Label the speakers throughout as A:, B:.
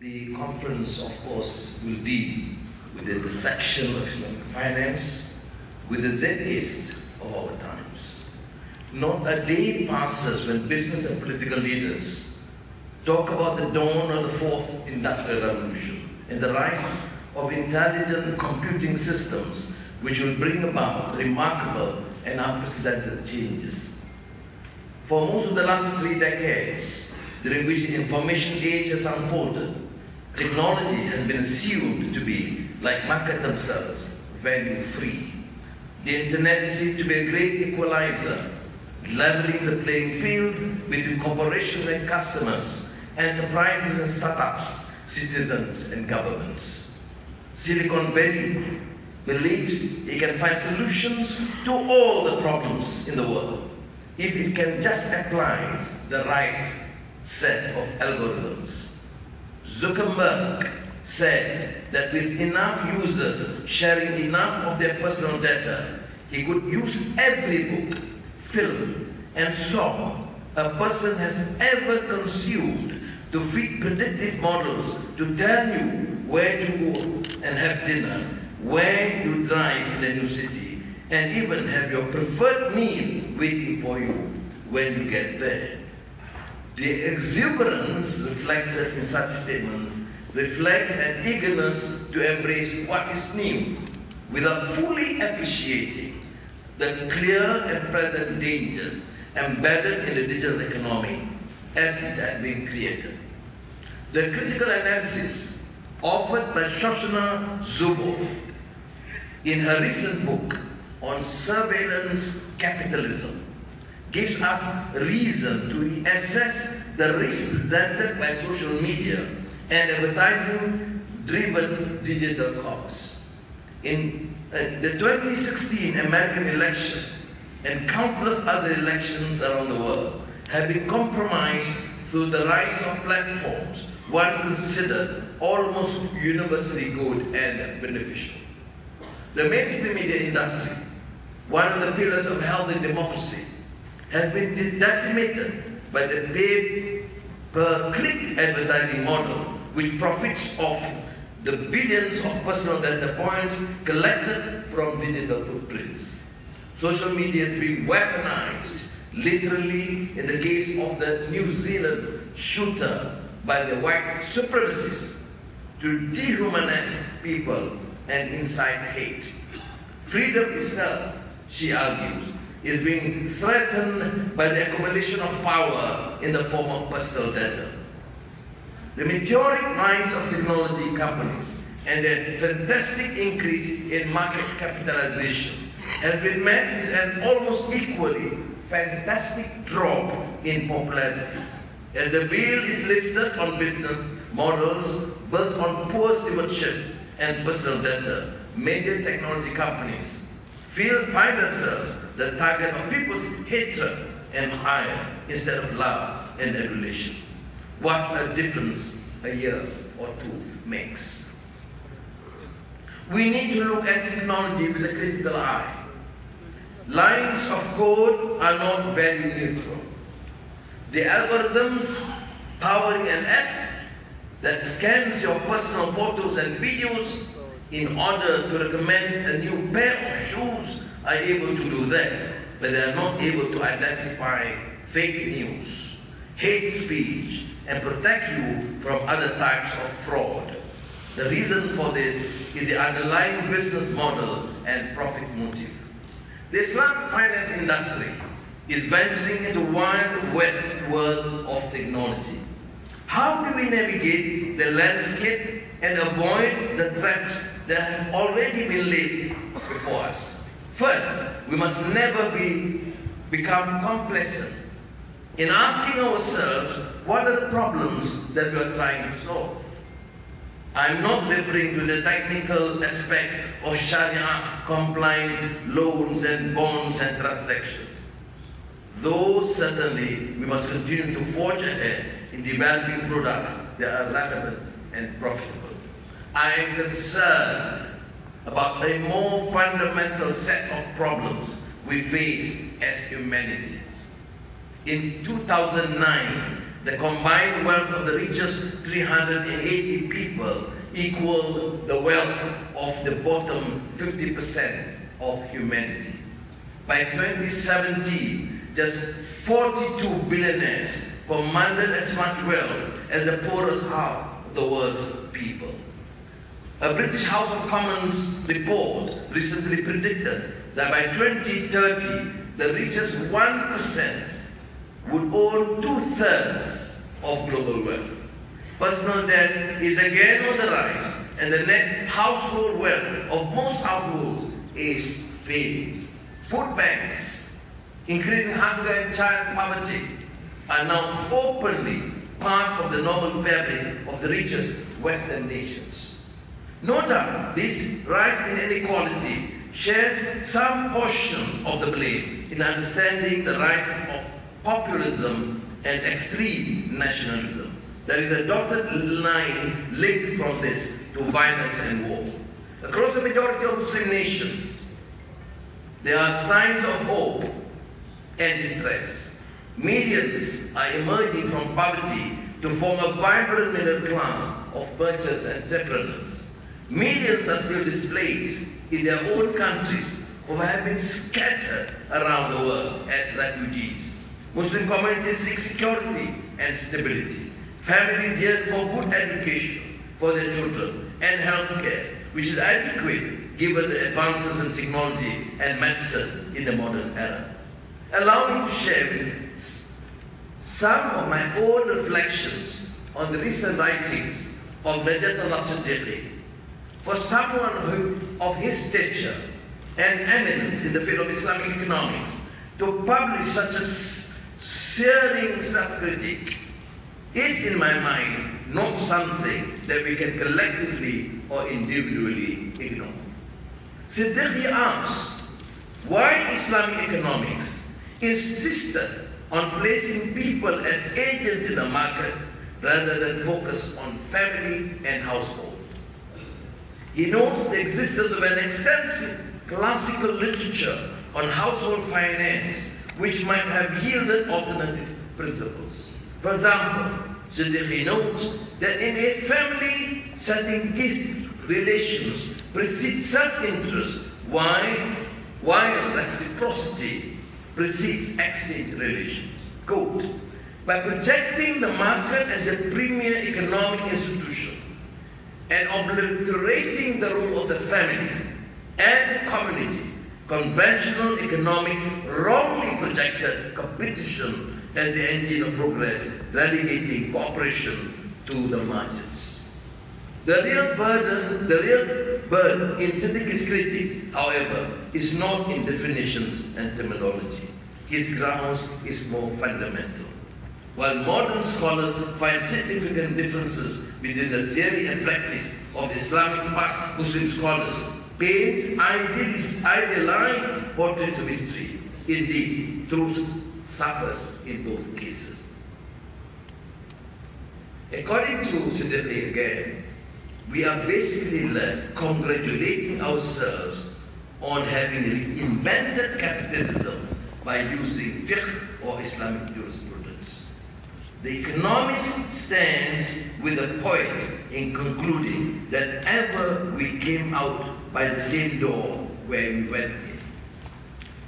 A: The conference, of course, will deal with the intersection of Islamic finance with the zeitgeist of our times. Not a day passes when business and political leaders talk about the dawn of the fourth industrial revolution and the rise of intelligent computing systems which will bring about remarkable and unprecedented changes. For most of the last 3 decades, during which the information age has unfolded, technology has been assumed to be, like markets themselves, value-free. The internet is seen to be a great equalizer, leveling the playing field between corporations and customers, enterprises and startups, citizens and governments. Silicon Valley believes it can find solutions to all the problems in the world if it can just apply the right set of algorithms. Zuckerberg said that with enough users sharing enough of their personal data, he could use every book, film, and song a person has ever consumed to feed predictive models to tell you where to go and have dinner, where to drive in a new city, and even have your preferred meal waiting for you when you get there. The exuberance reflected in such statements reflects an eagerness to embrace what is new without fully appreciating the clear and present dangers embedded in the digital economy as it had been created. The critical analysis offered by Shoshana Zuboff in her recent book on surveillance capitalism gives us reason to assess the risk presented by social media and advertising-driven digital commerce. In the 2016 American election and countless other elections around the world have been compromised through the rise of platforms one considered almost universally good and beneficial. The mainstream media industry, one of the pillars of healthy democracy, has been decimated by the pay-per-click advertising model, which profits off the billions of personal data points collected from digital footprints. Social media is being weaponized, literally in the case of the New Zealand shooter by the white supremacists, to dehumanize people and incite hate. Freedom itself, she argues, is being threatened by the accumulation of power in the form of personal data. The meteoric rise of technology companies and the fantastic increase in market capitalization has been met with an almost equally fantastic drop in popularity, as the veil is lifted on business models built on poor stewardship and personal data. Major technology companies find themselves the target of people's hatred and ire instead of love and adulation. What a difference a year or two makes. We need to look at technology with a critical eye. Lines of code are not value neutral. The algorithms powering an app that scans your personal photos and videos in order to recommend a new pair of shoes are able to do that, but they are not able to identify fake news, hate speech, and protect you from other types of fraud. The reason for this is the underlying business model and profit motive. The Islamic finance industry is venturing into the wild west world of technology. How do we navigate the landscape and avoid the traps that have already been laid before us? First, we must never become complacent in asking ourselves what are the problems that we are trying to solve. I'm not referring to the technical aspects of Sharia-compliant loans and bonds and transactions. Though certainly we must continue to forge ahead in developing products that are relevant and profitable. I am concerned about a more fundamental set of problems we face as humanity. In 2009, the combined wealth of the richest 380 people equal the wealth of the bottom 50% of humanity. By 2017, just 42 billionaires commanded as much wealth as the poorest half of the world's people. A British House of Commons report recently predicted that by 2030, the richest 1% would own 2/3 of global wealth. Personal debt is again on the rise, and the net household wealth of most households is fading. Food banks, increasing hunger and child poverty are now openly part of the normal fabric of the richest Western nations. No doubt, this rise in inequality shares some portion of the blame in understanding the rise of populism and extreme nationalism. There is a dotted line linked from this to violence and war. Across the majority of Muslim nations, there are signs of hope and distress. Millions are emerging from poverty to form a vibrant middle class of merchants and entrepreneurs. Millions are still displaced in their own countries or have been scattered around the world as refugees. Muslim communities seek security and stability. Families yearn for good education for their children and health care, which is adequate given the advances in technology and medicine in the modern era. Allow me to share with you some of my own reflections on the recent writings of Najatullah Siddiqui. For someone of his stature and eminence in the field of Islamic economics to publish such a searing self-critique is, in my mind, not something that we can collectively or individually ignore. Siddiqui asks why Islamic economics insisted on placing people as agents in the market rather than focus on family and household. He notes the existence of an extensive classical literature on household finance which might have yielded alternative principles. For example, Siddiqui notes that in a family setting, gift relations precede self-interest, while reciprocity precedes exchange relations. Quote, by projecting the market as the premier economic institution and obliterating the role of the family and the community, conventional economic wrongly projected competition as the engine of progress, relegating cooperation to the margins. The real burden in Siddiqui's critique, however, is not in definitions and terminology. His grounds is more fundamental. While modern scholars find significant differences between the theory and practice of the Islamic past, Muslim scholars paint idealized portraits of history. Indeed, truth suffers in both cases. According to Siddiqui again, we are basically left congratulating ourselves on having reinvented capitalism by using fiqh or Islamic jurisprudence. The economist stands with the poet in concluding that ever we came out by the same door where we went in.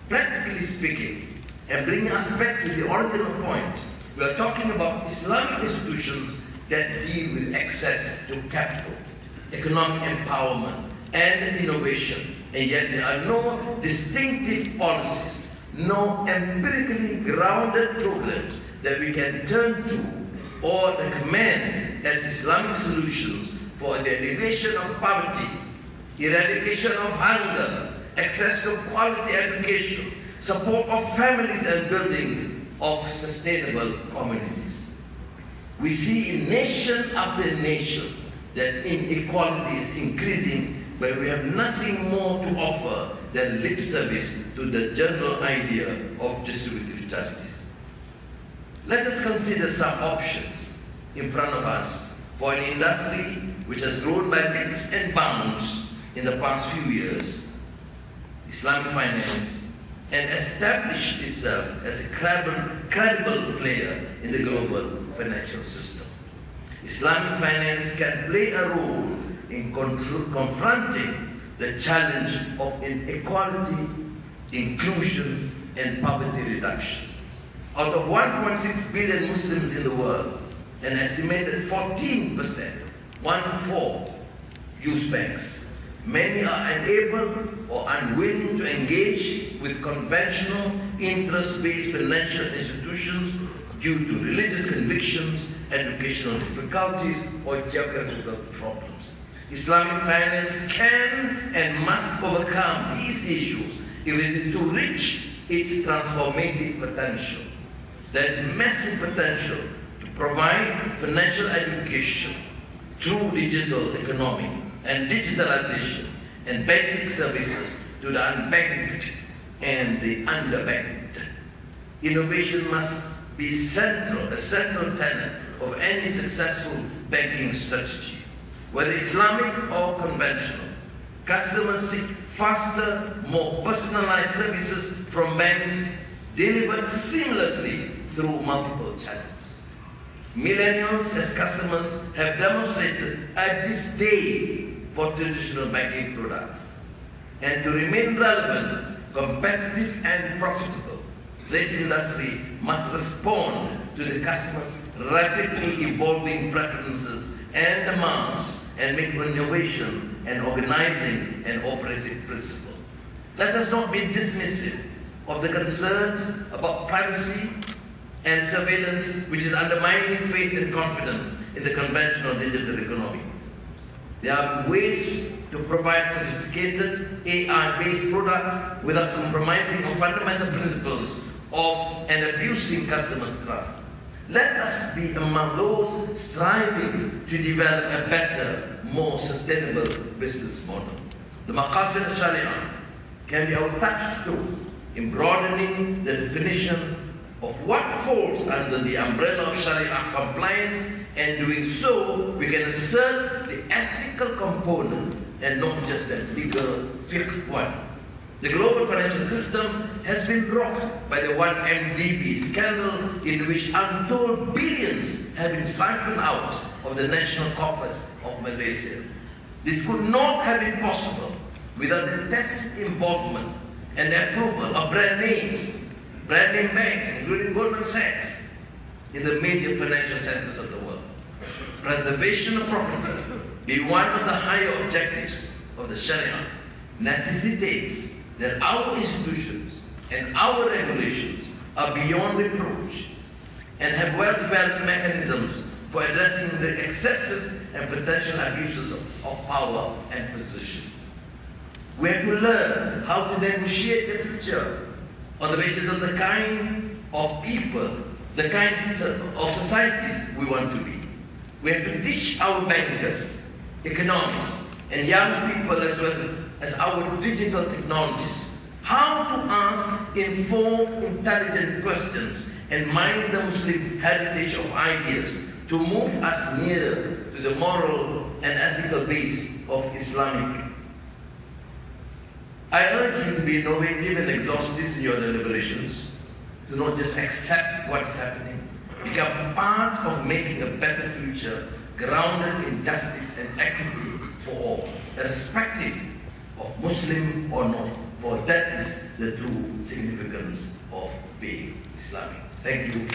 A: Practically speaking, and bringing us back to the original point, we are talking about Islamic institutions that deal with access to capital, economic empowerment, and innovation, and yet there are no distinctive policies, no empirically grounded programs that we can turn to or recommend as Islamic solutions for the alleviation of poverty, eradication of hunger, access to quality education, support of families and building of sustainable communities. We see in nation after nation that inequality is increasing, but we have nothing more to offer than lip service to the general idea of distributive justice. Let us consider some options in front of us for an industry which has grown by leaps and bounds in the past few years: Islamic finance, and established itself as a credible player in the global financial system. Islamic finance can play a role in confronting the challenge of inequality, inclusion, and poverty reduction. Out of 1.6 billion Muslims in the world, an estimated 14%, 1/4, use banks. Many are unable or unwilling to engage with conventional interest-based financial institutions due to religious convictions, educational difficulties, or geographical problems. Islamic finance can and must overcome these issues if it is to reach its transformative potential. There is massive potential to provide financial education through digital economy and digitalization and basic services to the unbanked and the underbanked. Innovation must be a central tenet of any successful banking strategy. Whether Islamic or conventional, customers seek faster, more personalized services from banks delivered seamlessly through multiple channels. Millennials as customers have demonstrated a disdain for traditional banking products. And to remain relevant, competitive and profitable, this industry must respond to the customers' rapidly evolving preferences and demands and make innovation an organizing and operative principle. Let us not be dismissive of the concerns about privacy and surveillance, which is undermining faith and confidence in the conventional digital economy. There are ways to provide sophisticated AI-based products without compromising on fundamental principles of and abusing customers' trust. Let us be among those striving to develop a better, more sustainable business model. The maqasid al-Sharia can be our touchstone in broadening the definition of what falls under the umbrella of Sharia compliance, and doing so, we can assert the ethical component and not just the legal fifth one. The global financial system has been rocked by the 1MDB scandal, in which untold billions have been siphoned out of the national coffers of Malaysia. This could not have been possible without the tacit involvement and the approval of brand name banks, including Goldman Sachs, in the major financial centers of the world. Preservation of property, being one of the higher objectives of the Sharia, necessitates that our institutions and our regulations are beyond reproach and have well-developed mechanisms for addressing the excesses and potential abuses of power and position. We have to learn how to negotiate the future on the basis of the kind of people, the kind of societies we want to be. We have to teach our bankers, economists, and young people as well as our digital technologists how to ask informed, intelligent questions and mine the Muslim heritage of ideas to move us nearer to the moral and ethical base of Islamic. I urge you to be innovative and exhaustive in your deliberations. Do not just accept what's happening. Become part of making a better future grounded in justice and equity for all, irrespective of Muslim or not, for that is the true significance of being Islamic. Thank you.